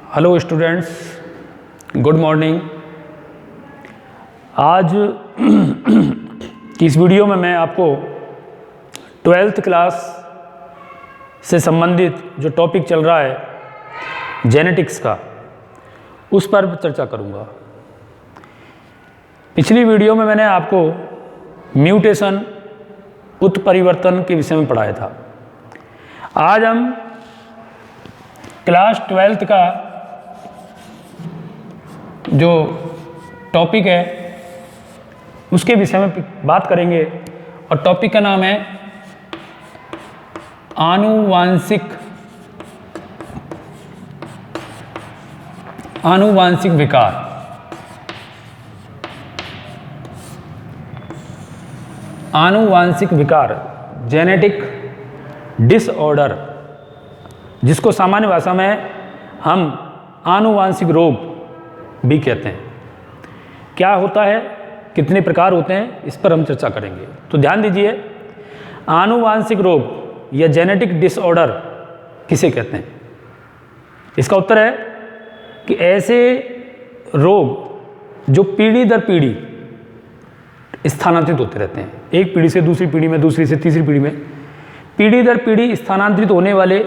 Hello students, good morning. आज की इस वीडियो में मैं आपको 12th क्लास से संबंधित जो टॉपिक चल रहा है जेनेटिक्स का, उस पर चर्चा करूंगा। पिछली वीडियो में मैंने आपको म्यूटेशन, उत्परिवर्तन के विषय में पढ़ाया था। आज हम क्लास 12th का जो टॉपिक है उसके विषय में बात करेंगे, और टॉपिक का नाम है आनुवांशिक विकार। आनुवांशिक विकार, जेनेटिक डिसऑर्डर, जिसको सामान्य भाषा में हम आनुवांशिक रोग भी कहते हैं। क्या होता है, कितने प्रकार होते हैं, इस पर हम चर्चा करेंगे। तो ध्यान दीजिए, आनुवांशिक रोग या जेनेटिक डिसऑर्डर किसे कहते हैं? इसका उत्तर है कि ऐसे रोग जो पीढ़ी दर पीढ़ी स्थानांतरित होते रहते हैं, एक पीढ़ी से दूसरी पीढ़ी में, दूसरी से तीसरी पीढ़ी में, पीढ़ी दर पीढ़ी स्थानांतरित होने वाले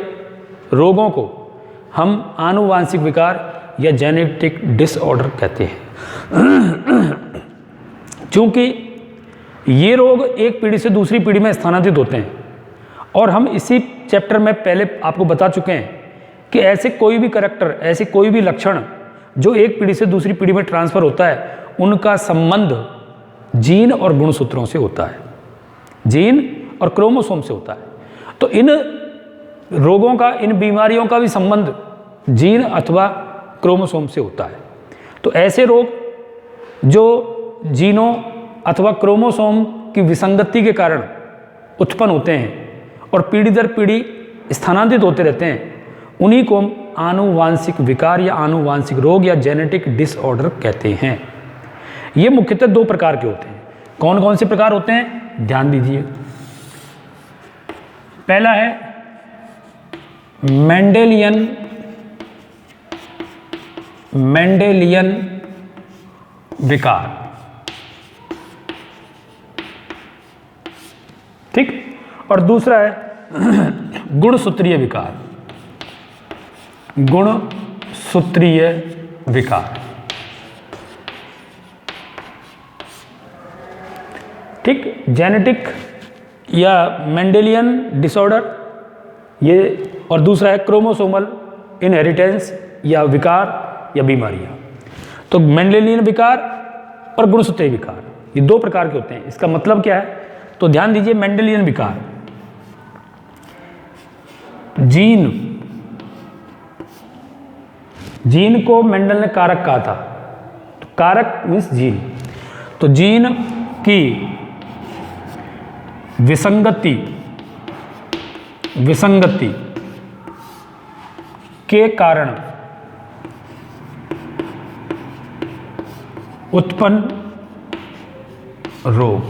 रोगों को हम आनुवांशिक विकार या जेनेटिक डिसऑर्डर कहते हैं। चूंकि ये रोग एक पीढ़ी से दूसरी पीढ़ी में स्थानांतरित होते हैं, और हम इसी चैप्टर में पहले आपको बता चुके हैं कि ऐसे कोई भी करैक्टर, ऐसे कोई भी लक्षण जो एक पीढ़ी से दूसरी पीढ़ी में ट्रांसफर होता है, उनका संबंध जीन और गुणसूत्रों से होता है, जीन और क्रोमोसोम से होता है। तो इन रोगों का, इन बीमारियों का भी संबंध जीन अथवा क्रोमोसोम से होता है। तो ऐसे रोग जो जीनों अथवा क्रोमोसोम की विसंगति के कारण उत्पन्न होते हैं और पीढ़ी दर पीढ़ी स्थानांतरित होते रहते हैं, उन्हीं को हम आनुवांशिक विकार या आनुवांशिक रोग या जेनेटिक डिसऑर्डर कहते हैं। ये मुख्यतः दो प्रकार के होते हैं। कौन कौन से प्रकार होते हैं, ध्यान दीजिए। पहला है मेंडेलियन विकार, ठीक, और दूसरा है गुणसूत्रीय विकार। गुणसूत्रीय विकार, ठीक। जेनेटिक या मेंडेलियन डिसऑर्डर ये, और दूसरा है क्रोमोसोमल इनहेरिटेंस या विकार या बीमारियां। तो मेंडेलियन विकार और गुणसूत्रीय विकार ये दो प्रकार के होते हैं। इसका मतलब क्या है, तो ध्यान दीजिए। मेंडेलियन विकार, जीन को मेंडल ने कारक कहा था। तो कारक मीन्स जीन। तो जीन की विसंगति के कारण उत्पन्न रोग,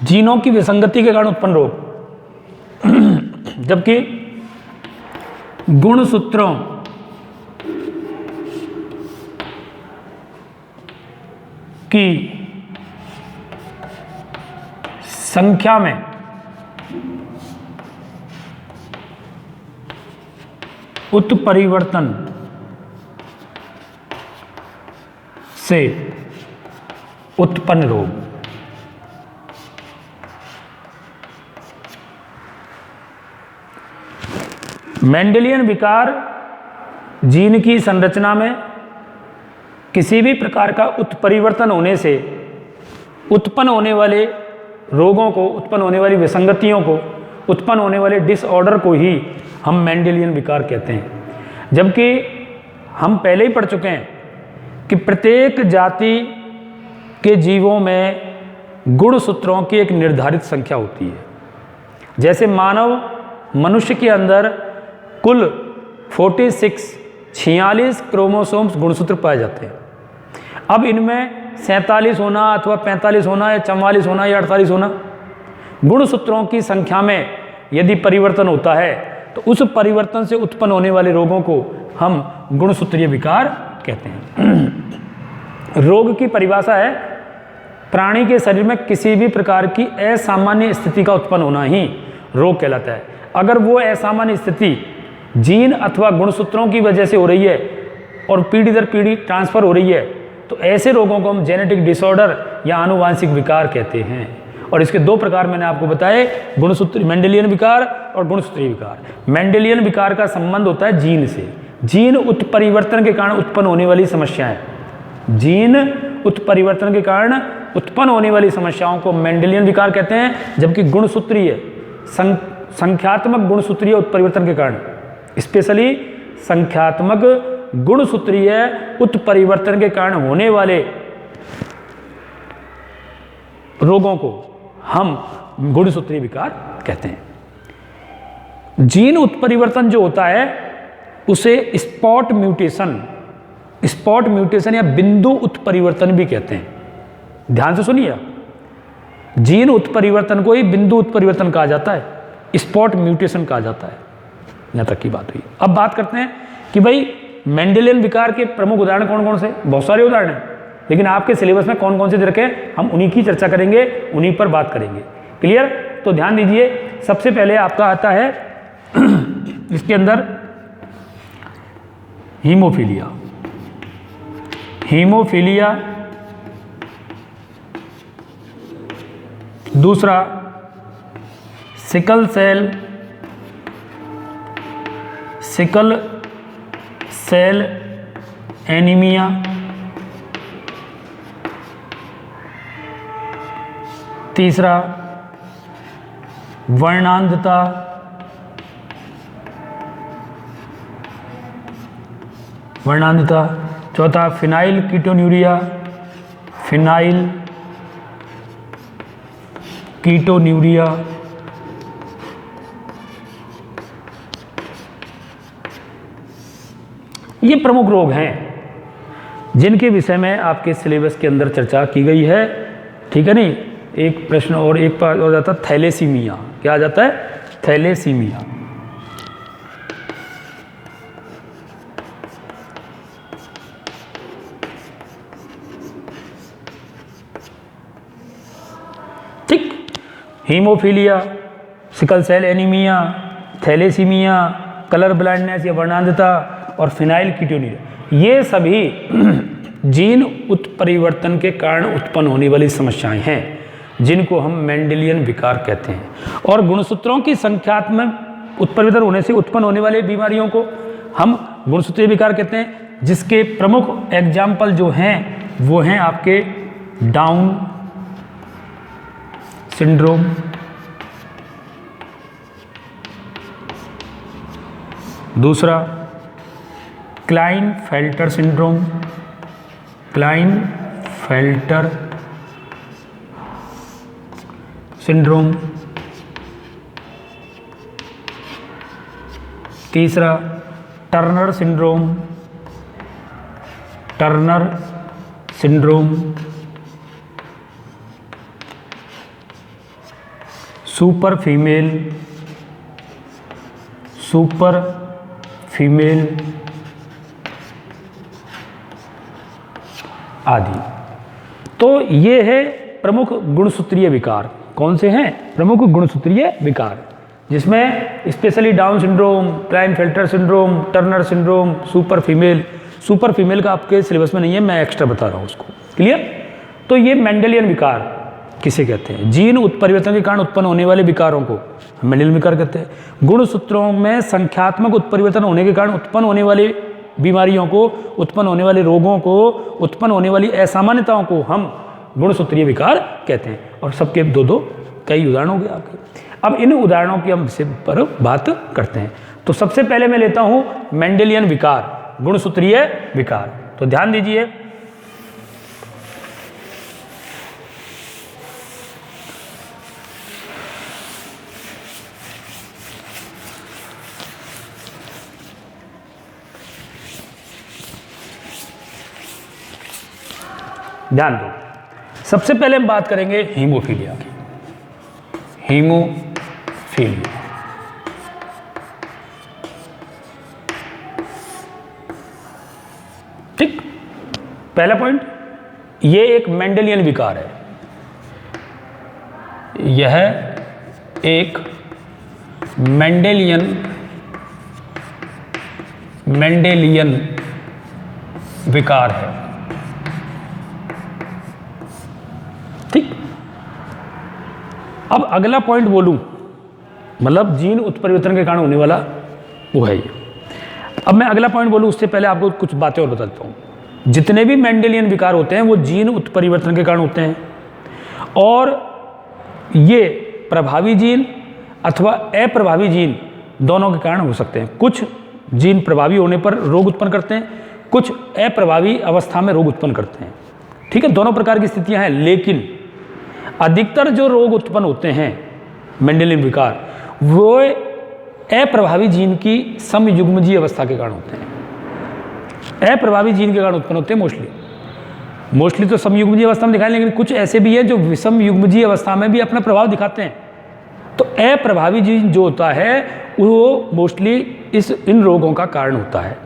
जीनों की विसंगति के कारण उत्पन्न रोग, जबकि गुणसूत्रों की संख्या में उत्परिवर्तन से उत्पन्न रोग। मेंडेलियन विकार जीन की संरचना में किसी भी प्रकार का उत्परिवर्तन होने से उत्पन्न होने वाले रोगों को, उत्पन्न होने वाली विसंगतियों को, उत्पन्न होने वाले डिसऑर्डर को ही हम मेंडेलियन विकार कहते हैं। जबकि हम पहले ही पढ़ चुके हैं कि प्रत्येक जाति के जीवों में गुणसूत्रों की एक निर्धारित संख्या होती है। जैसे मनुष्य के अंदर कुल 46 क्रोमोसोम्स गुणसूत्र पाए जाते हैं। अब इनमें 47 होना अथवा 45 होना या 44 होना या 48 होना, गुणसूत्रों की संख्या में यदि परिवर्तन होता है तो उस परिवर्तन से उत्पन्न होने वाले रोगों को हम गुणसूत्रीय विकार कहते हैं। रोग की परिभाषा है प्राणी के शरीर में किसी भी प्रकार की असामान्य स्थिति का उत्पन्न होना ही रोग कहलाता है। अगर वो असामान्य स्थिति जीन अथवा गुणसूत्रों की वजह से हो रही है और पीढ़ी दर पीढ़ी ट्रांसफर हो रही है तो ऐसे रोगों को हम जेनेटिक डिसऑर्डर या आनुवांशिक विकार कहते हैं। और इसके दो प्रकार मैंने आपको बताए, गुणसूत्री मेंडेलियन विकार और गुणसूत्रीय विकार। मेंडेलियन विकार का संबंध होता है जीन से, जीन उत्परिवर्तन के कारण उत्पन्न होने वाली समस्याएं, जीन उत्परिवर्तन के कारण उत्पन्न होने वाली समस्याओं को मेंडेलियन विकार कहते हैं। जबकि गुणसूत्रीय संख्यात्मक गुणसूत्रीय उत्परिवर्तन के कारण, स्पेशली संख्यात्मक गुणसूत्रीय उत्परिवर्तन के कारण होने वाले रोगों को हम गुणसूत्रीय विकार कहते हैं। जीन उत्परिवर्तन जो होता है उसे स्पॉट म्यूटेशन या बिंदु उत्परिवर्तन भी कहते हैं। ध्यान से सुनिए, जीन उत्परिवर्तन को ही बिंदु उत्परिवर्तन कहा जाता है, स्पॉट म्यूटेशन कहा जाता है। यहां तक की बात हुई। अब बात करते हैं कि भाई मेंडेलियन विकार के प्रमुख उदाहरण कौन कौन से। बहुत सारे उदाहरण हैं, लेकिन आपके सिलेबस में कौन कौन से दे रखे हैं हम उन्हीं की चर्चा करेंगे, उन्हीं पर बात करेंगे। क्लियर? तो ध्यान दीजिए, सबसे पहले आपका आता है इसके अंदर हीमोफीलिया। दूसरा सिकल सेल एनीमिया। तीसरा वर्णांधता। चौथा फिनाइल कीटोन्यूरिया। ये प्रमुख रोग हैं जिनके विषय में आपके सिलेबस के अंदर चर्चा की गई है। ठीक है नहीं? एक प्रश्न और एक बार हो जाता है थैलेसीमिया। क्या आ जाता है? थैलेसीमिया। ठीक, haemophilia, sickle cell anaemia, thalassaemia, colour blindness या वर्णांधता और फिनाइल कीटोन्यूरिया, ये सभी जीन उत्परिवर्तन के कारण उत्पन्न होने वाली समस्याएं हैं जिनको हम मेंडेलियन विकार कहते हैं। और गुणसूत्रों की संख्यात्मक उत्परिवर्तन होने से उत्पन्न होने वाले बीमारियों को हम गुणसूत्रीय विकार कहते हैं, जिसके प्रमुख एग्जाम्पल जो हैं वो हैं आपके डाउन सिंड्रोम, दूसरा क्लाइनफेल्टर सिंड्रोम, तीसरा टर्नर सिंड्रोम, सुपर फीमेल आदि। तो ये है प्रमुख गुणसूत्रीय विकार। कौन से हैं? प्रमुख गुणसूत्रीय विकार, जिसमें specially down syndrome, Klinefelter syndrome, Turner syndrome, super female का आपके सिलेबस में नहीं है, मैं एक्स्ट्रा बता रहा हूँ उसको। क्लियर? तो ये मेंडेलियन विकार किसे कहते हैं? जीन उत्परिवर्तन के कारण उत्पन्न होने वाले विकारों को मेंडेलियन विकार कहते हैं। गुणसूत्रों में संख्यात्मक उत्परिवर्तन होने के कारण उत्पन्न होने वाली बीमारियों को, उत्पन्न होने वाले रोगों को, उत्पन्न होने वाली असामान्यताओं को हम गुणसूत्रीय विकार कहते हैं। और सबके दो कई उदाहरण हो गए आपके। अब इन उदाहरणों की हम विषय पर बात करते हैं। तो सबसे पहले मैं लेता हूं मेंडेलियन विकार, गुणसूत्रीय विकार। तो ध्यान दीजिए, ध्यान दो। सबसे पहले हम बात करेंगे हीमोफीलिया की। हीमोफीलिया पहला पॉइंट, ये एक मेंडेलियन विकार है, यह एक मेंडेलियन विकार है। ठीक, अब अगला पॉइंट बोलूं, मतलब जीन उत्परिवर्तन के कारण होने वाला वो है ये। अब मैं अगला पॉइंट बोलूं उससे पहले आपको कुछ बातें और बता देता हूं। जितने भी मेंडेलियन विकार होते हैं वो जीन उत्परिवर्तन के कारण होते हैं, और ये प्रभावी जीन अथवा अप्रभावी जीन दोनों के कारण हो सकते हैं। कुछ जीन प्रभावी होने पर रोग उत्पन्न करते हैं, कुछ अप्रभावी अवस्था में रोग उत्पन्न करते हैं। ठीक है, दोनों प्रकार की स्थितियां हैं, लेकिन अधिकतर जो रोग उत्पन्न होते हैं मेंडेलियन विकार, वो अप्रभावी जीन की समयुग्मजीय अवस्था के कारण होते हैं। अप्रभावी जीन के कारण उत्पन्न होते हैं मोस्टली तो समयुग्मजीय अवस्था में दिखाएं, लेकिन कुछ ऐसे भी हैं जो विषम युग्मजीय अवस्था में भी अपना प्रभाव दिखाते हैं। तो अप्रभावी जीन जो होता है वो मोस्टली इन रोगों का कारण होता है।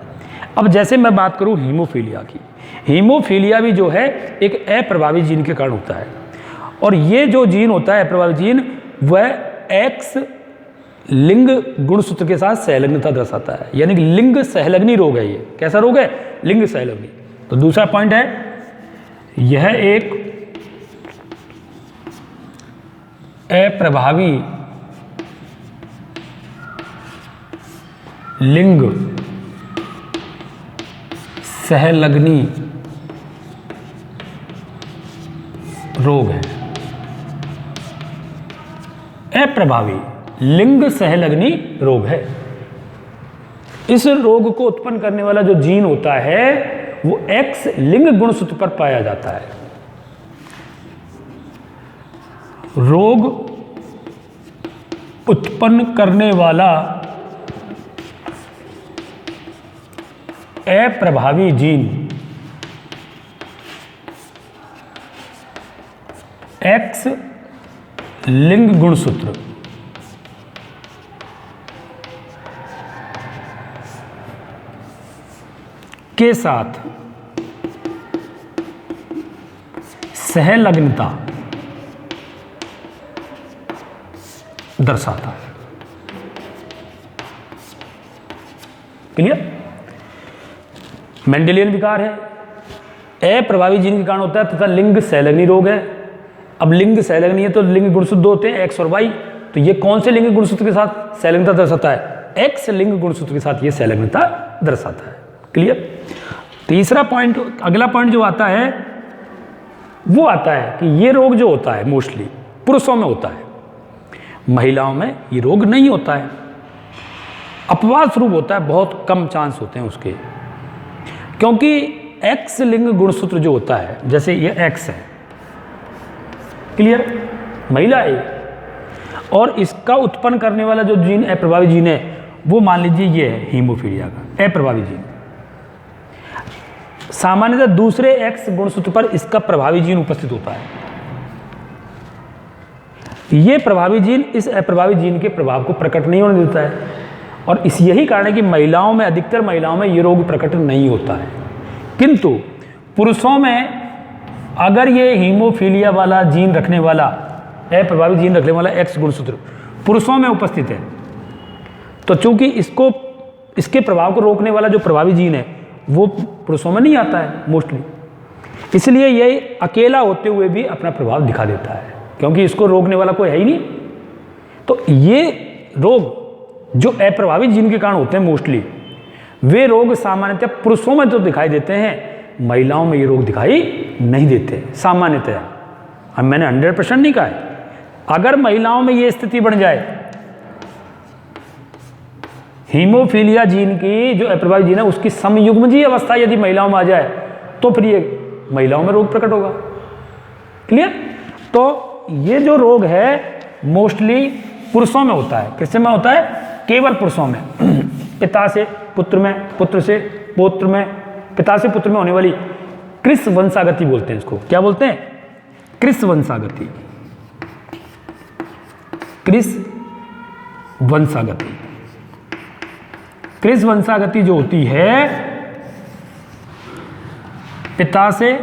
अब जैसे मैं बात करूं हीमोफीलिया की, हीमोफीलिया भी जो है एक अप्रभावी जीन के कारण होता है, और ये जो जीन होता है अप्रभावी जीन, वह एक्स लिंग गुणसूत्र के साथ सहलग्नता दर्शाता है, यानी कि लिंग सहलग्नी रोग है। ये कैसा रोग है? लिंग सहलग्नी। तो दूसरा पॉइंट है, यह एक अप्रभावी लिंग सहलग्नी रोग है। अप्रभावी लिंग सहलग्नी रोग है। इस रोग को उत्पन्न करने वाला जो जीन होता है वो एक्स लिंग गुणसूत्र पर पाया जाता है। रोग उत्पन्न करने वाला अप्रभावी जीन एक्स लिंग गुणसूत्र के साथ सहलग्नता दर्शाता है। क्लियर? मेंडेलियन विकार है, अप्रभावी जीन के कारण होता है तथा लिंग सहलग्नी रोग है। अब लिंग सहलग्नी है तो लिंग गुणसूत्र दो होते हैं, एक्स और वाई। तो ये कौन से लिंग गुणसूत्र के साथ सहलग्नता दर्शाता है? एक्स लिंग गुणसूत्र के साथ ये सहलग्नता दर्शाता है। क्लियर? तीसरा पॉइंट, अगला पॉइंट जो आता है वो आता है कि ये रोग जो होता है मोस्टली पुरुषों में होता है, महिलाओं में ये रोग नहीं होता है, अपवाद स्वरूप होता है, बहुत कम चांस होते हैं उसके। क्योंकि एक्स लिंग गुणसूत्र जो होता है, जैसे ये एक्स है, क्लियर, महिला है, और इसका उत्पन्न करने वाला जो जीन अप्रभावी जीन है वो मान लीजिए ये है हीमोफीलिया का अप्रभावी जीन। सामान्यतः दूसरे एक्स गुणसूत्र पर इसका प्रभावी जीन उपस्थित होता है। ये प्रभावी जीन इस अप्रभावी जीन के प्रभाव को प्रकट नहीं होने देता है, और इस यही कारण है कि महिलाओं में, अधिकतर महिलाओं में ये रोग प्रकट नहीं होता है। किंतु पुरुषों में अगर ये हीमोफीलिया वाला जीन रखने वाला, अप्रभावी जीन रखने वाला एक्स गुणसूत्र पुरुषों में उपस्थित है, तो चूंकि इसके प्रभाव को रोकने वाला जो प्रभावी जीन है वो पुरुषों में नहीं आता है मोस्टली, इसलिए ये अकेला होते हुए भी अपना प्रभाव दिखा देता है, क्योंकि इसको रोकने वाला कोई है ही नहीं। तो ये रोग जो अप्रभावी जीन के कारण होते हैं मोस्टली, वे रोग सामान्यतः पुरुषों में तो दिखाई देते हैं, महिलाओं में ये रोग दिखाई नहीं देते सामान्यतः। अब मैंने 100% नहीं कहा है, अगर महिलाओं में ये स्थिति बन जाए, हीमोफीलिया जीन की जो अप्रभावी जीन है उसकी समयुग्मजीय अवस्था यदि महिलाओं में आ जाए, तो फिर ये महिलाओं में रोग प्रकट होगा। क्लियर? तो ये जो रोग है मोस्टली पुरुषों में होता है। किससे में होता है? केवल पुरुषों में। पिता से पुत्र में, पुत्र से पौत्र में, पिता से पुत्र में होने वाली कृष वंशागति बोलते हैं इसको। क्या बोलते हैं? कृष वंशागति। कृष वंशागति। कृष वंशागति जो होती है पिता से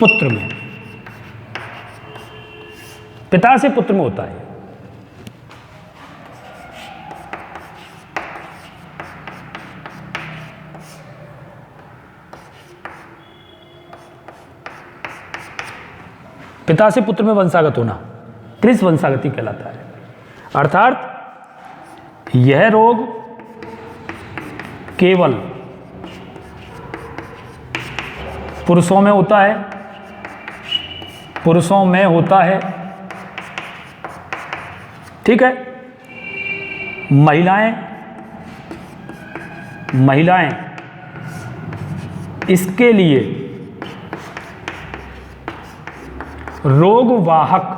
पुत्र में, पिता से पुत्र में होता है। पिता से पुत्र में वंशागत होना क्रिस वंशागति कहलाता है। अर्थात यह रोग केवल पुरुषों में होता है, पुरुषों में होता है, ठीक है। महिलाएं इसके लिए रोग वाहक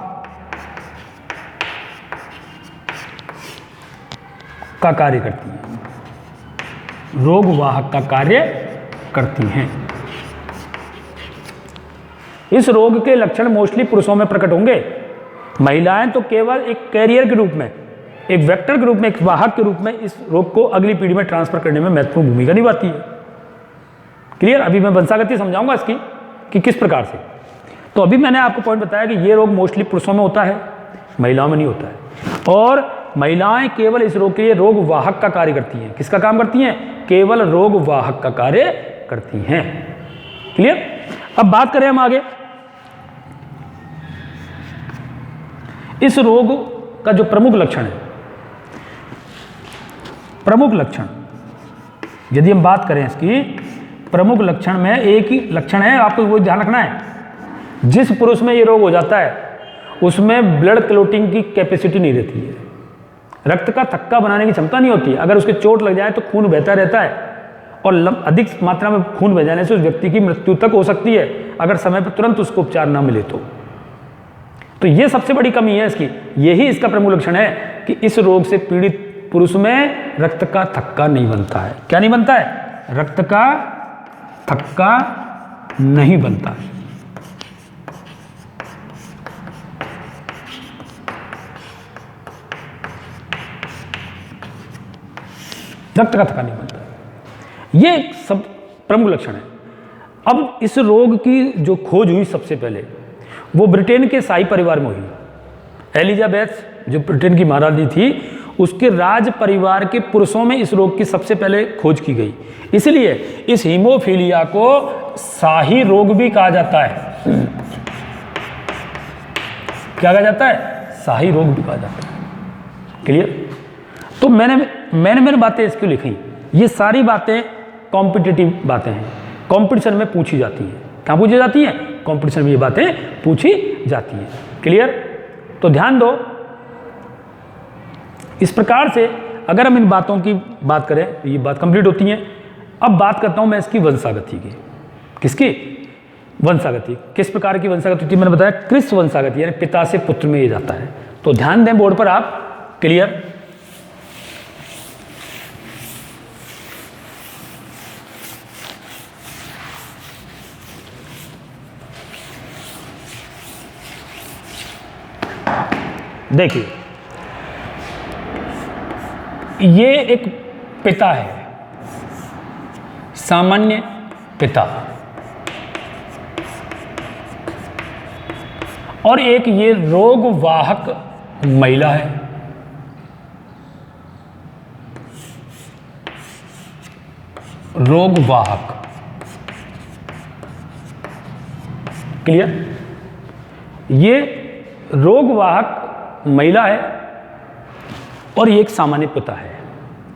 का कार्य करती हैं, रोग वाहक का कार्य करती हैं। इस रोग के लक्षण मोस्टली पुरुषों में प्रकट होंगे। महिलाएं तो केवल एक कैरियर के रूप में, एक वेक्टर के रूप में, एक वाहक के रूप में इस रोग को अगली पीढ़ी में ट्रांसफर करने में महत्वपूर्ण भूमिका निभाती है। क्लियर? अभी मैं वंशागति समझाऊंगा इसकी कि किस प्रकार से। तो अभी मैंने आपको पॉइंट बताया कि ये रोग मोस्टली पुरुषों में होता है, महिलाओं में नहीं होता है। और महिलाएं केवल इस रोग के लिए रोग वाहक का कार्य करती हैं। किसका काम करती हैं? केवल रोग वाहक का कार्य करती हैं। क्लियर? अब बात करें हम आगे। इस रोग का जो प्रमुख लक्षण है, प्रमुख लक्षण यदि हम बात करें इसकी, प्रमुख लक्षण में एक ही लक्षण है, आपको वो ध्यान रखना है। जिस पुरुष में ये रोग हो जाता है उसमें ब्लड क्लोटिंग की कैपेसिटी नहीं रहती है, रक्त का थक्का बनाने की क्षमता नहीं होती। अगर उसके चोट लग जाए तो खून बहता रहता है और अधिक मात्रा में खून बह जाने से उस व्यक्ति की मृत्यु तक हो सकती है, अगर समय पर तुरंत उसको उपचार ना मिले तो ये सबसे बड़ी कमी है इसकी। यही इसका प्रमुख लक्षण है कि इस रोग से पीड़ित पुरुष में रक्त का थक्का नहीं बनता है। क्या नहीं बनता है? रक्त का थक्का नहीं बनता है। रक्त का थक्का नहीं बनता है। ये सब प्रमुख लक्षण है। अब इस रोग की जो खोज हुई सबसे पहले वो ब्रिटेन के शाही परिवार में हुई। एलिजाबेथ जो ब्रिटेन की महारानी थी, उसके राज परिवार के पुरुषों में इस रोग की सबसे पहले खोज की गई। इसलिए इस हीमोफीलिया को शाही रोग भी कहा जाता है। क्या कहा जाता है? शाही रोग भी कहा जाता है। क्लियर? तो मैंने बातें इसक्यों लिखी? ये सारी बातें कॉम्पिटिटिव बातें हैं, कंपटीशन में पूछी जाती हैं। कहाँ पूछी जाती हैं? कंपटीशन में ये बातें पूछी जाती हैं। क्लियर? तो ध्यान दो, इस प्रकार से अगर हम इन बातों की बात करें तो ये बात कंप्लीट होती है। अब बात करता हूं मैं इसकी वंशागति की। किसकी? वंशागति। किस प्रकार की वंशागति होती है? मैंने बताया क्रिस वंशागति, यानी पिता से पुत्र में ये जाता है। तो ध्यान दें बोर्ड पर आप। क्लियर? देखिए, ये एक पिता है, सामान्य पिता, और एक ये रोग वाहक महिला है। रोग वाहक। क्लियर? ये रोग वाहक महिला है और ये एक सामान्य पिता है।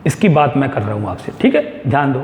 इसकी बात मैं कर रहा हूं आपसे। ठीक है? ध्यान दो।